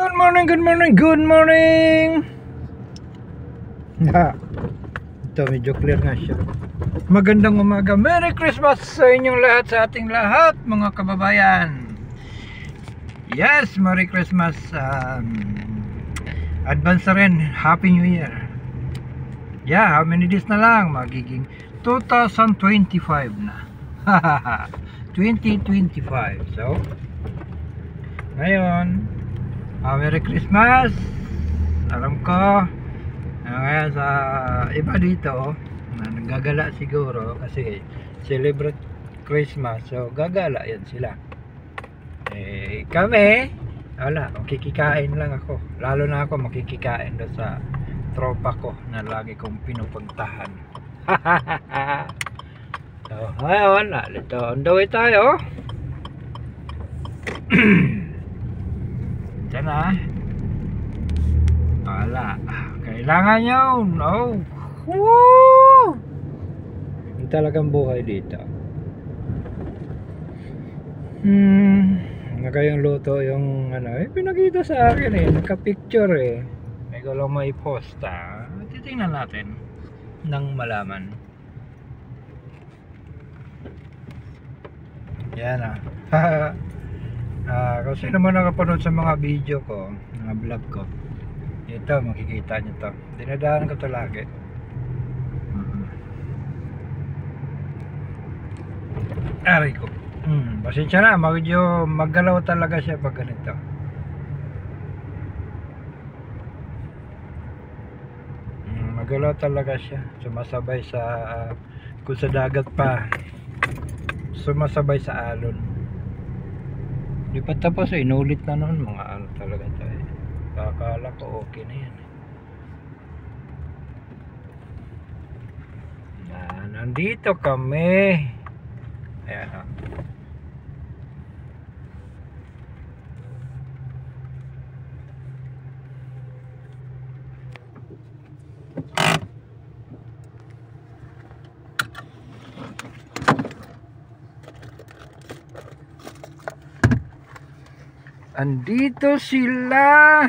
Good morning, good morning, good morning. Ito medyo clear nga siya. Magandang umaga. Merry Christmas sa inyong lahat, sa ating lahat mga kababayan. Yes, Merry Christmas. Advance na rin. Happy New Year. Yeah, how many days na lang? Magiging 2025 na. 2025. So, ngayon, Merry Christmas. Alam ko ngayon sa iba dito na nagagala siguro kasi celebrate Christmas, so gagala yan sila. Kami wala, makikikain lang ako. Lalo na ako makikikain doon sa tropa ko na lagi kong pinupuntahan. So ngayon, ito on the way tayo. Diyan na. Wala. Kailangan yun. Oh. Woo! Yung talagang buhay dito. Yung luto yung ano, pinakita sa akin naka-picture May ko lang may post titingnan natin nang malaman. Yan kung sino man nakapanood sa mga video ko, mga vlog ko, ito makikita nyo to. Dinadaanan ko to lagi. Aray ko. Pasensya na, medyo maggalaw talaga siya pag ganito. Maggalaw talaga siya. Sumasabay sa kung sa dagat pa, sumasabay sa alon. Di pa tapos inulit na noon mga ano talaga tayo. Akala ko okay na yan. Nandito kami. Ayan andito sila.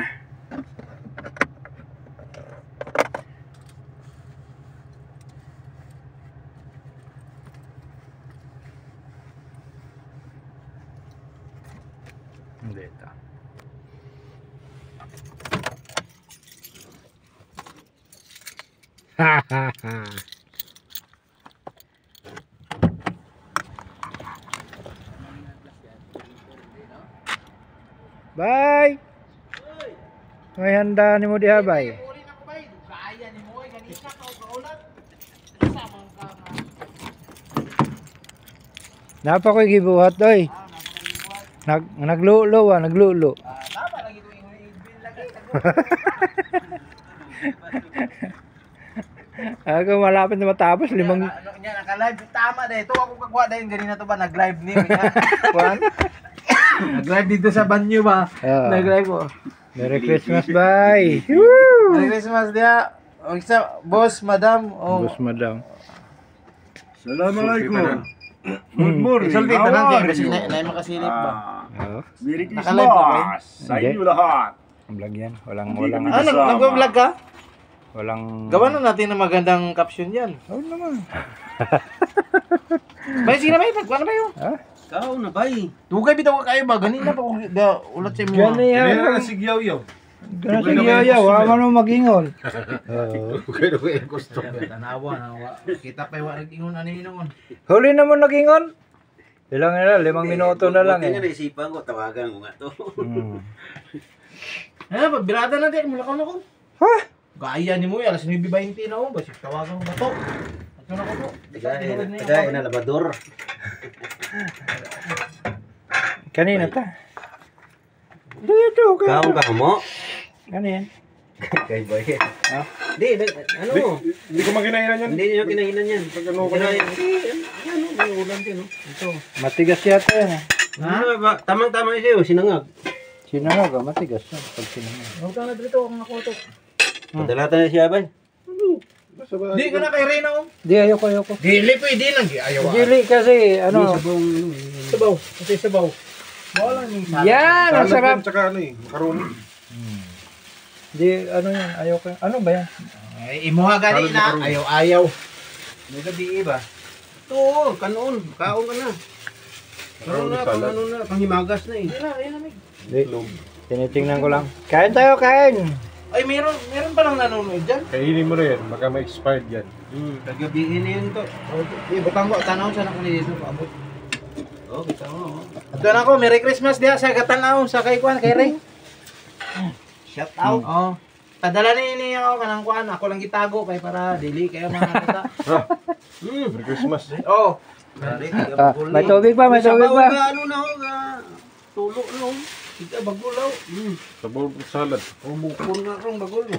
Andito. Ha ha ha. Bye. May handa ni mo diha bay. Napa ko'y gibuhat doy. Naglulo naglulo. Tama lagi to i-bill lagi. Ako malapit na matapos limang Nya naka-live tama dai. To ako kagwa dai ganina to ba nag-live ni. Juan. Nag-live dito sa banyo ba? Nag-live po. Merry Christmas, bye. Merry Christmas dia. Boss, madam. Boss, madam. Assalamualaikum. Good morning. Solvit na lang kasi na makasilip ba? Merry Naka-live ba kayo? Christmas sa inyo lahat. Vlog yan. Walang Nag-vlog ka? Walang Gawa na natin ng magandang caption yan. Oo naman. Bay, sige na bay. Nagwa na ba yun? Ha? Kao na bay. Tugay bitaw ka kayo ba? Ganina pa kung ulat sa inyo. Ganyan. Sigyaw-yaw. Ganyan sigyaw-yaw. Wala man mag-ingol. Okay na ko yung gusto. Tanawa. Kita pa yung ingon ano yun. Huli naman nag-ingon. Ilang na, 5 minuto na lang Buti nga naisipan ko, tawagan ko nga to. Ano, birada na din. Mula ka na ko. Ha? Gaya ni mo, alas 9:20 na ako. Basi tawagan ko ba to? Ito na ko po. Tagay na labador. Kanina ta. Dito ka. Kaon ka mo? Kanin. Kay boy. Ha? Di, ano? Hindi ko makinahiran yan. Hindi niyo kinahinan yan. Pag ano ko na. Ano, may ulam din, no? Ito. Matigas yata yan. Ano ba? Tamang-tama sa'yo, sinangag. Sinangag matigas yan. Pag sinangag. Huwag ka na dito, ako nakoto. Padalata na siya ba? Di ka na kay Reyna ko. Di, ayoko. Dili pwede lang. Ayaw. Dili kasi, ano. Sabaw. Kasi sabaw. Wala ni. Yan, ang sarap. Tsaka ano makaroni. Di, ano yan, ayaw ko. Ano ba yan? Ay, imuha gani na. Ayaw. May gabi ba? Oo, kanon. Kaon ka na. Karon na, pang ano na, panghimagas na eh. Di, tinitingnan ko lang. Kain tayo, kain! Ay, meron pa lang nanonood dyan. Kainin mo rin, baka ma-expired yan. Kagabihin na yun to. Butang ko, tanaw sa ako dito. Paabot. Oo, kita mo. Ito na ako, Merry Christmas diya sa Gatanaw, sa kay Kwan, kay Ray. Shout out. Oo. Padala ni ako kanang Kwan, ako lang gitago kay para dili kayo mga kata. Merry Christmas. Oo. May tubig pa, may tubig pa. Ano na ho, tulo no. Kita bagulaw. Sabor salad. O mukon na rong bagulo.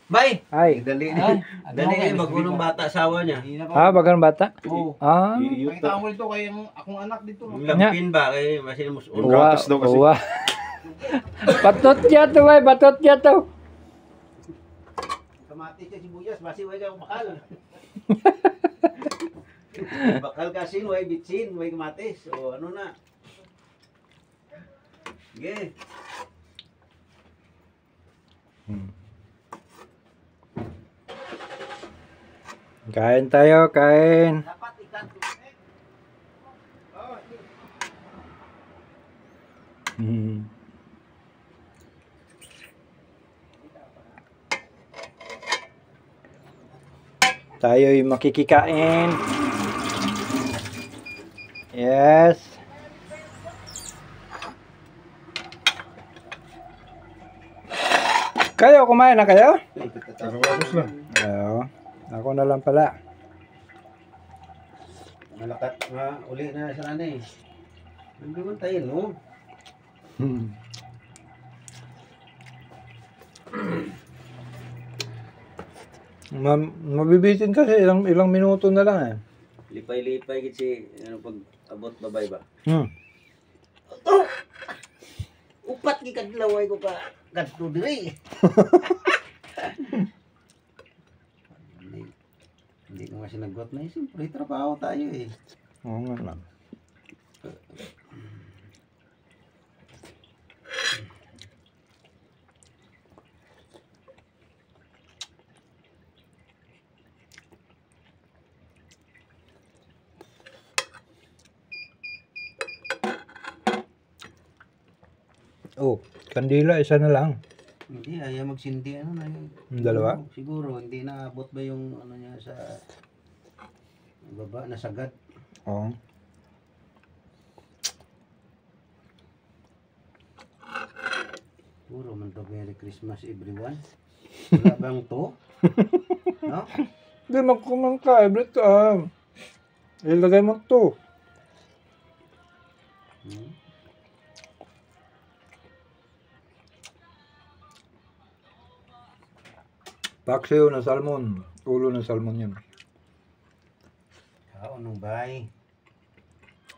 Bye. Ay. Dali Ay, Dali yung bagulong bata asawa niya. Ah, bagang bata? Oo. Ah. Nakita mo dito kay akong anak dito. Yung lampin ba kay masin mo. Yung gatas daw kasi. Uwa. Batot niya to, bay. Batot niya to. Kamatis sa sibuyas, basi way ka bakal. Bakal kasin, way bitsin, way kamatis. O ano na. Sige. Kain tayo, kain. Dapat ikan. Tayo'y makikikain. Yes. Kayo, kumain na kayo? Kakapos lang. Oo. Ako na lang pala. Malakat nga uli na sa ano eh. Nandun tayo no. Mabibitin kasi ilang minuto na lang eh. Lipay-lipay kasi ano pag abot babay ba. Upat gi kadlaway ko ka kadto diri. Hindi ko nga sinagot na siyempre trabaho tayo eh. Oo nga lang. Oh, kandila isa na lang. Hindi ayaw magsindi ano na yun. Yung dalawa? Siguro hindi na abot ba yung ano niya sa baba na sagad. Oo. Puro man to Merry Christmas everyone. Wala bang to? No? Hindi, magkumang ka every time. Ilagay mo to. Paksiw na salmon. Ulo ng salmon yan. Anong bahay?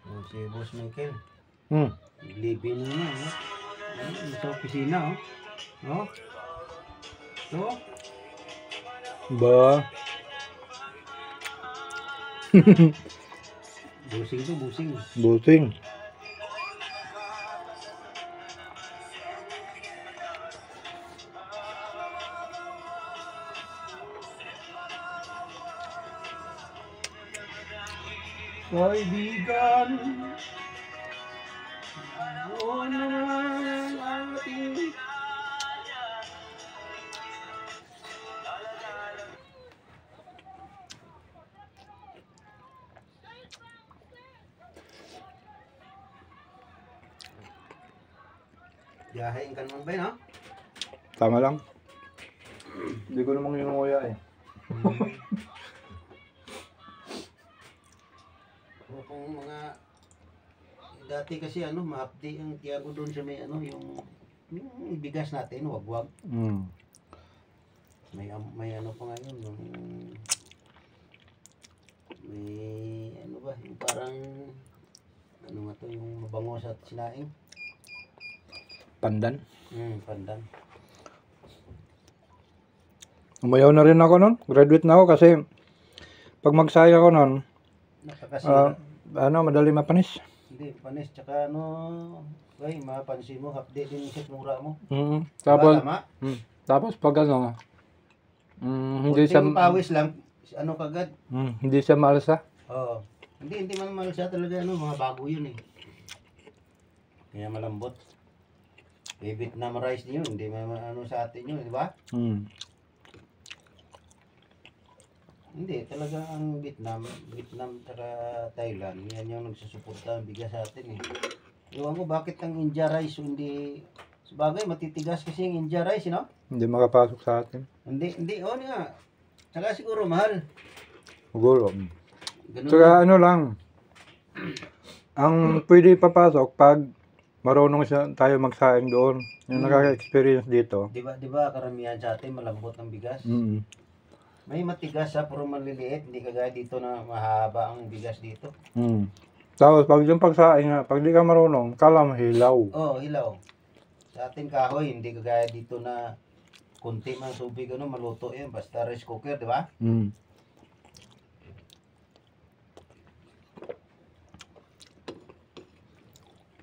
O si Boss Michael. Libin mo na, no? Sa opisina, oh. No? No? Ba? Busing to, busing. Buting. Kaibigan, ano naman ang ating Yahain ka naman ba yun, ha? Tama lang. Hindi ko namang inuuya eh. O kung mga dati kasi ano, ma-update ang Tiago doon sa may ano, yung bigas natin, wag-wag. May ano pa nga yun, may ano ba, yung parang ano nga to, yung mabangos at sinaing. Pandan. Pandan. Umayaw na rin ako nun. Graduate na ako kasi pag magsaya ko nun, Nakakasira. ano, madali mapanis. Hindi, panis. Tsaka ano, ay, mapansin mo, update din sa mura mo. Tapos, Tama? tapos pag ano, hindi siya, Kunting pawis lang, ano kagad. hindi siya malasa. Oo. Hindi man mahal siya talaga, ano, mga bago yun eh. Kaya malambot. Eh, Vietnam rice niyo, hindi ano sa atin yun, di ba? Hindi, talaga ang Vietnam tsaka Thailand, yan yung nagsusuporta ng bigas sa atin eh. Ewan ko bakit ang India rice hindi, sabagay matitigas kasi yung India rice, no? Hindi makapasok sa atin. Hindi, oo nga. Tsaka siguro mahal. Siguro. Ganun Tsaka ano lang, ang pwede papasok pag marunong siya tayo magsaing doon. Yung nakaka-experience dito. Di ba karamihan sa atin malambot ang bigas? May matigas sa puro maliliit, hindi kagaya dito na mahaba ang bigas dito. Tapos pag yung pagsaing nga, pag di ka marunong, kala mo hilaw. Oo, hilaw. Sa atin kahoy, hindi kagaya dito na kunti man tubig ano, maluto yan. Basta rice cooker, di ba?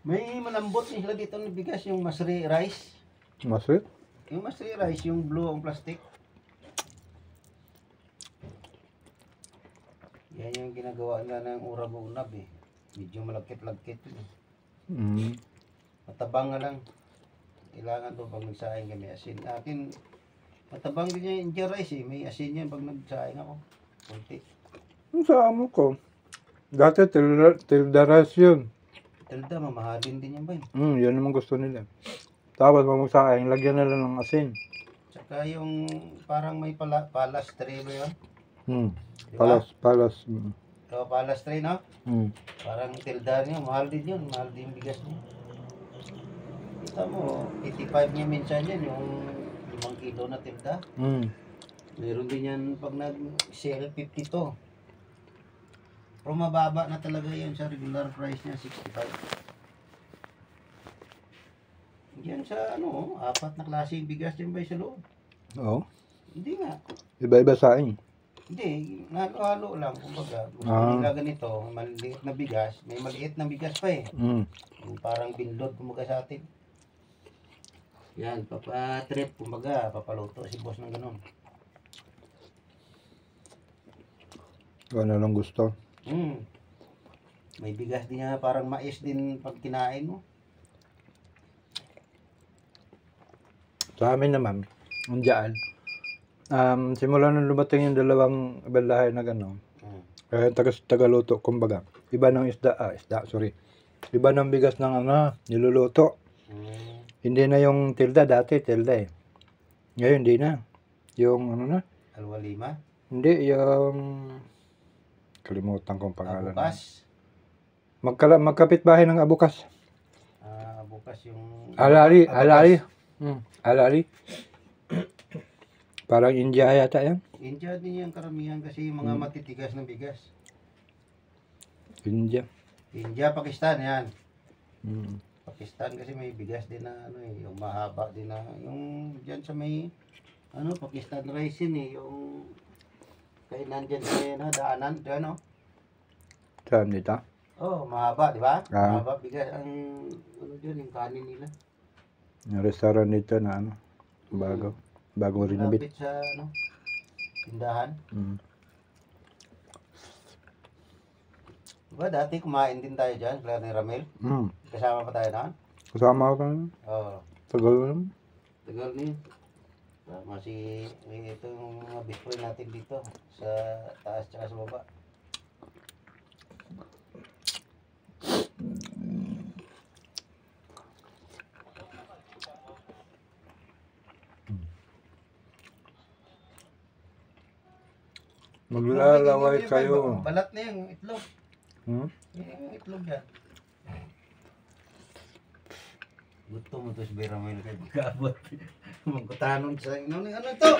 May malambot din sila dito ng bigas, yung masri rice. Masrit? Yung masri rice, yung blue ang plastic. Yan yung ginagawa nila ng urab-unab eh. Medyo malagkit-lagkit yun eh. Matabang nga lang. Kailangan to pag nagsaing kami asin. Akin, matabang din yung India rice eh. May asin yan pag nagsaing ako. Kunti. Sa amo ko. Dati tilda rice yun. Talda, mamahalin din yan ba eh. Yun naman gusto nila. Tapos pag magsaing, lagyan nila ng asin. Tsaka yung parang may palas tray ba yun? Diba? Palas. So, palas tray no? Parang tilda niya, mahal din yun. Mahal din yung bigas niya. Kita mo, 85 niya minsan yan, yung 5 kilo na tilda. Meron din yan pag nag-sale 52. Pero mababa na talaga yan sa regular price niya, 65. Yan sa ano, 4 na klaseng bigas din ba sa loob? Oo. Hindi nga. Iba-iba saing. Hindi, halo-halo lang. Kumbaga, gusto nila ganito, maliit na bigas, may maliit na bigas pa eh. Yung parang bindod, kumbaga sa atin. Yan, papatrip, kumbaga, papaluto si boss ng ganun. Kung ano lang gusto. May bigas din niya, parang mais din pag kinain mo. Sa amin naman, dyan. Simula nung lumating yung dalawang balahay na gano'n, kaya tagaluto, kumbaga. Iba ng Iba ng bigas ng niluluto. Hindi na yung tilda, dati tilda eh. Ngayon hindi na. Yung Alwa lima? Hindi, yung kalimutan kong pangalan. Abukas? Magkapit-bahay ng abukas. Bukas yung... Alari. Alari. Parang India yata yan. India din yung karamihan kasi yung mga matitigas na bigas. India. Pakistan yan. Pakistan kasi may bigas din na yung mahaba din na yung diyan sa may Pakistan rice yun eh, yung kainan dyan sa daanan, diyan Saan dito? mahaba, di ba? Mahaba bigas ang diyan yung kanin nila. Yung restaurant dito na bagong renovate. Lapit sa tindahan. Diba dati kumain din tayo dyan, kaya ni Ramel? Kasama pa tayo na? Kasama ko na. Tagal naman. Tagal niyo. Masih ito yung mga best friend natin dito sa taas tsaka sa baba. Maglalaway kayo. Balat na yung itlog. Yung itlog yan. Gusto mo ito si Beramel kayo magkabot. Magkutanon sa inyo. Ano ito?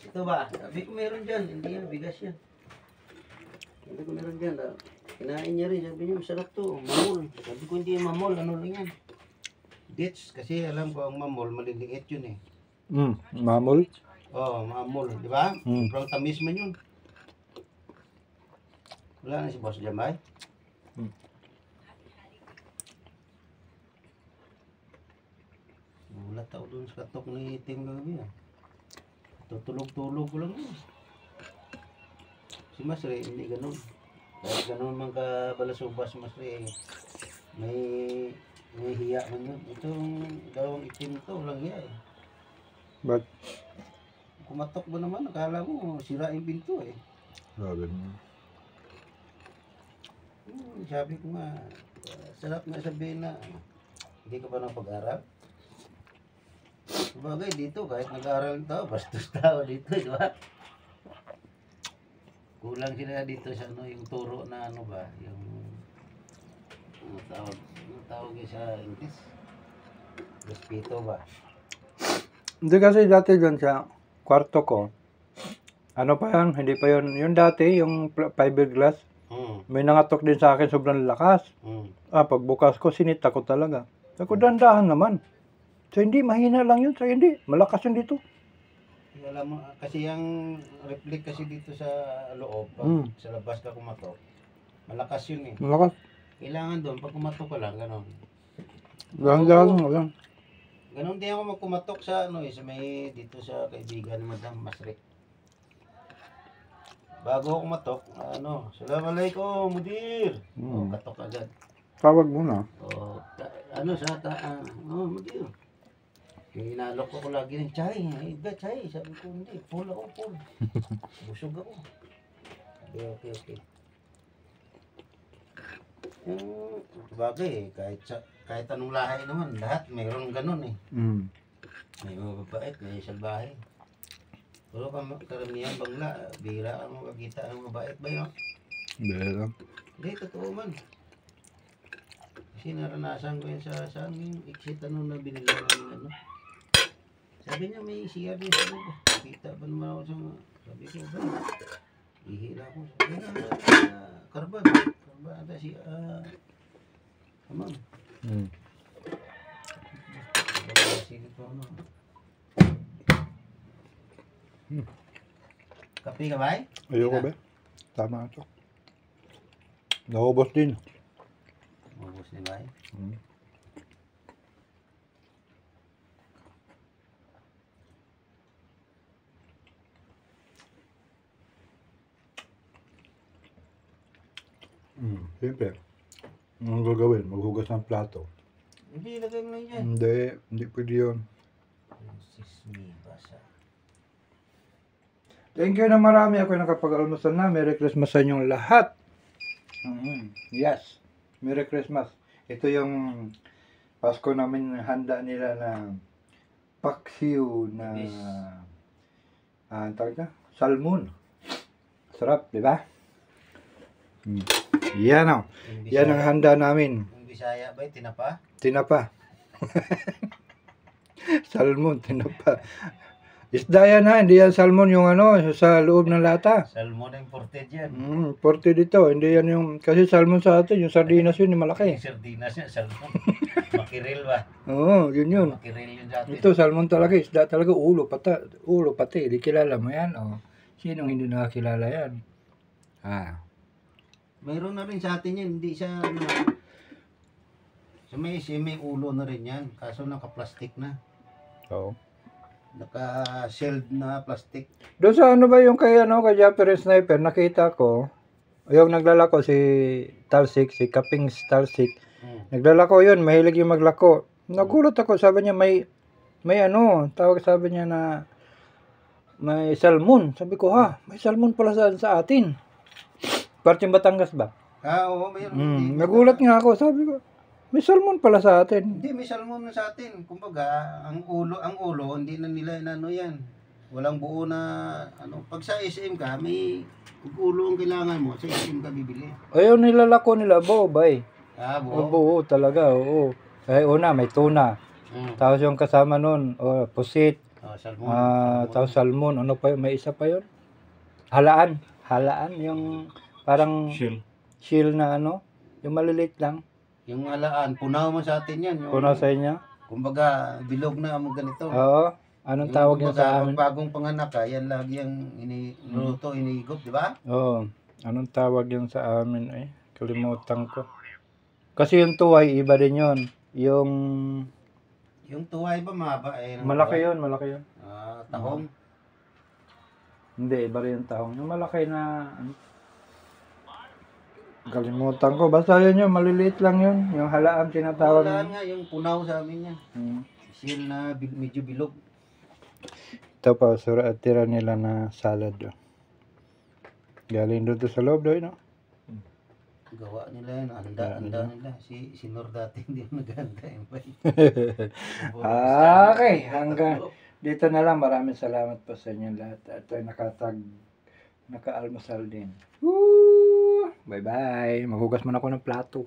Ito ba? Sabi ko meron dyan. Hindi yan, bigas yan. Sabi ko meron dyan. Kinain niya rin. Sabi niya masarap to. Mamol. Sabi ko hindi yung mamol. Ano lang yan? Dates. Kasi alam ko ang mamol maliliit yun eh. Mamol? Mamol. Di ba? Sobrang tamis man yun. Wala na si Boss Jamay. yata ako doon sa katok ni Tim kagabi ah. Tutulog-tulog ko lang yun. Si Masre, hindi ganun. Kahit ganun man ka balasubas si Masre, may hiya man yun. Itong dalawang itim to, walang hiya eh. Ba't? Kumatok ba naman, akala mo sira yung pinto eh. Grabe mo. Sabi ko nga, sarap na sabihin na hindi ka pa napag-aral. Sabagay dito, kahit nag-aaral tao, bastos tao dito, di ba? Kulang sila dito sa ano, yung turo na ano ba, yung ano tawag yun sa English? Respeto ba? Hindi kasi dati dyan sa kwarto ko, ano pa yan, hindi pa yun, yung dati, yung fiberglass, may nangatok din sa akin sobrang lakas. Pagbukas ko, sinita ko talaga. Ako dandahan naman. So hindi, mahina lang yun. So hindi, malakas yun dito. Alam mo, kasi yung reflect kasi dito sa loob, pag sa labas ka kumatok, malakas yun eh. Malakas. Kailangan doon, pag kumatok ka lang, gano'n. Dahan-dahan lang. Ganon din ako magkumatok sa ano sa may dito sa kaibigan ni Madam Masre. Bago ako kumatok, Assalamualaikum, Mudir. Katok agad. Tawag muna. Mudir. Inalok ko lagi ng chay. Chay. Sabi ko, hindi. Full ako, full. Busog ako. Okay. Bagay kahit anong lahi naman, lahat mayroon ganun eh. May mababait, may salbahe. Pero karamihan bangla, bihira ang makakita ng mabait ba yun? Bihira. Hindi, totoo man. Kasi naranasan ko yun sa aming exit na binila namin Sabi niya may CR din sa mga. Kita ba naman ako sa mga. Sabi ko ba, ihila ko. Sabi na, Karban ata si, Amam. Kape ka ba? Ayoko ba? Tama ito. Naubos din. Naubos din ba? Siyempre. Anong gagawin? Maghugas ng plato. Hindi, lagay mo lang yan. Hindi pwede yun. Sismi, basa. Thank you na marami. Ako nakapag-almusal na. Merry Christmas sa inyong lahat. Yes. Merry Christmas. Ito yung Pasko namin handa nila na paksiw na tawag na? Salmon. Sarap, di ba? Yan o. Yan ang handa namin. Yung Bisaya ba? Tinapa? Tinapa. Salmon, tinapa. Isda yan ha, hindi yan salmon yung sa loob ng lata. Salmon ang imported yan. Imported dito, hindi yan yung, kasi salmon sa atin, yung sardinas yun, yung malaki. Yung sardinas yan, salmon. Makiril ba? Oo, yun. Makiril yun sa atin. Ito, salmon talaga, isda talaga, ulo pati, di kilala mo yan, Sinong hindi nakakilala yan? Mayroon na rin sa atin yan, hindi siya may ulo na rin yan, kaso naka-plastic na. Oo. Naka-shelled na plastic. Doon sa ba yung kay Japanese Sniper, nakita ko, yung naglalako si Talsik, si Kaping Talsik, naglalako yun, mahilig yung maglako. Nagulat ako, sabi niya may tawag sabi niya na may salmon. Sabi ko, may salmon pala sa atin. Parting Batangas ba? Oo, mayroon. Nagulat nga ako, sabi ko, may salmon pala sa atin. Hindi, may salmon na sa atin. Kumbaga, ang ulo, hindi na nila yan. Walang buo na, pag sa SM ka, may ulo ang kailangan mo, sa SM ka bibili. Ayun, nilalako nila, buo ba eh? Buo? Buo talaga, oo. Una, may tuna. Tapos yung kasama nun, pusit. Salmon. Tapos salmon, pa yun? May isa pa yun? Halaan, yung parang shield na yung maliliit lang. Yung halaan, punaw mo sa atin yan. Punaw sa inyo? Kumbaga, bilog na mo ganito. Oo. Anong tawag yan sa amin? Bagong panganak ka, yan lagi yung iniluto, inigop, di ba? Oo. Anong tawag yan sa amin Kalimutan ko. Kasi yung tuway, iba din yun. Yung tuway ba mahaba eh? Malaki yun, malaki yun. Ah, tahong. Hindi, iba rin yung tahong. Yung malaki na... Kalimutan ko. Basta yun yun, maliliit lang yun. Yung halaan tinatawag. Wala nga, yung punaw sa amin yan. Hmm. Seal na medyo bilog. Ito pa, tira nila na salad. Oh. Galing doon to sa loob doon, no? Gawa nila yun, anda nila. Si Nor dati hindi mo nag-anda yung bay. Okay, hanggang dito na lang. Maraming salamat po sa inyo lahat. At naka-almusal din. Woo! Bye-bye. Maghugas muna ako ng plato.